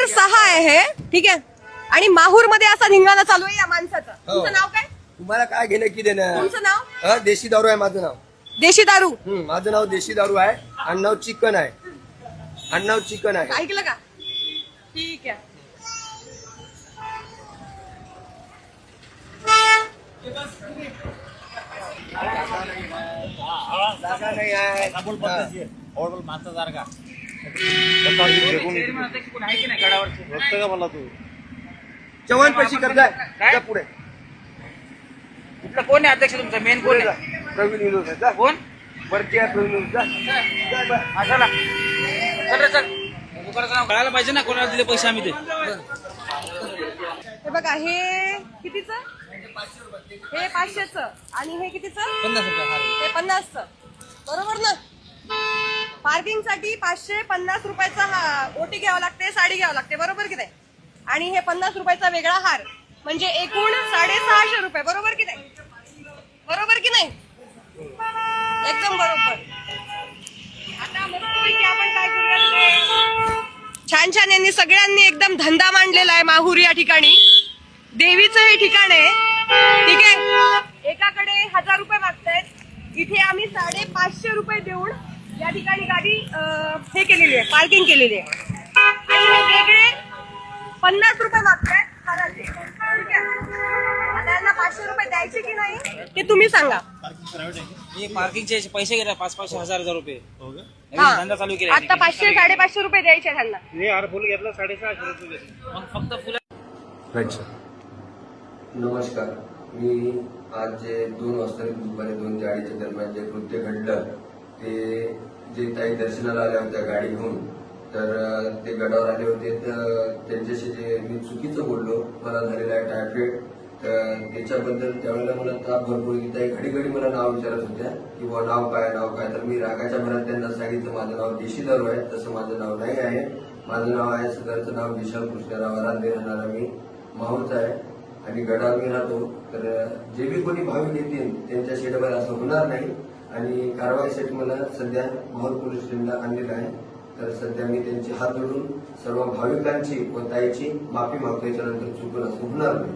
6 आहे हे, ठीक आहे. आणि माहूर मध्ये असा धिंगाणा चालू आहे या माणसाचा. तुमचं नाव काय? तुम्हाला काय घेणं की देणं? तुमचं नाव? देशी दारू आहे माझं नाव. देशी दारू? माझं नाव देशी दारू आहे. आडनाव चिकन आहे. आडनाव चिकन आहे. ऐकलं का? ठीक आहे. जागा नाही आहे. चव्हाण पैसे करताय पुढे. इथलं कोण आहे अध्यक्ष तुमचा? मेन कोण आहे? प्रवीण विनोद आहे. कोण? वरती आहे प्रवीण विनोद. चला चल रे चल. दुकानाचं नाव कळायला पाहिजे ना कोणाला दिले पैसे आम्ही ते. हे बघा, हे कितीचं? हे 500चं. आणि हे कितीचं? 50 रुपये. हे 50चं. बरोबर ना? पार्किंग साठी 550 रुपयाचा ओटी घ्यावं लागते, साडी घ्यावं लागते, बरोबर की नाही? आणि हे 50 रुपयाचा वेगळा हार, म्हणजे एकूण 650 रुपये, बरोबर की नाही? बरोबर की नाही? एकदम बरोबर. आता मस्तपैकी आपण काय करूया, छान छान यांनी सगळ्यांनी एकदम धंदा मांडलेला आहे माहूर या ठिकाणी. देवीचं हे ठिकाण आहे, ठीक आहे. एकाकडे 1000 रुपये मागतायत. इथे आम्ही 550 रुपये देऊन या ठिकाणी गाडी हे केलेली आहे, पार्किंग केलेली आहे. आणि हे वेगळे 50 रुपये मागतायत हाराचे, ठीक आहे. आता यांना 500 रुपये द्यायचे की नाही ते तुम्ही सांगा. पार्किंगचे पैसे घेतले 5,000-1000 रुपये. धंदा चालू केला. आता 500-550 रुपये द्यायचे त्यांना. फुल घेतलं 650 रुपये. मग फक्त फुलं. नमस्कार. मी आज जे 2 वाजता दुपारी 2 ते 2:30 दरम्यान जे कृत्य घडलं ते जे ताई दर्शनाला आल्या होत्या गाडी घेऊन, तर ते गडावर आले होते. तर त्यांच्याशी जे मी चुकीचं बोललो, मला झालेला आहे टायफॉइड, तर त्याच्याबद्दल त्यावेळेला मला ताप भरपूर की ताई घडी घडी मला नाव विचारत होत्या की बुवा नाव काय. तर मी रागाच्या भरात त्यांना सांगितलं माझं नाव देशी दारू आहे. तसं माझं नाव नाही आहे. माझं नाव आहे, सदरचं नाव विशाल कृष्णराव आराध्य, राहणारा मी माहूरचा आहे आणि गडावर मी राहतो. तर जे बी कोणी भाविक येतील त्यांच्या शेडवर असं होणार नाही. आणि कारवाईसाठी मला सध्या माहूर पोलीस स्टेशनला आणलेलं आहे. तर सध्या मी त्यांचे हात जोडून सर्व भाविकांची व ताईची माफी मागतो. याच्यानंतर चुकून असं होणार नाही.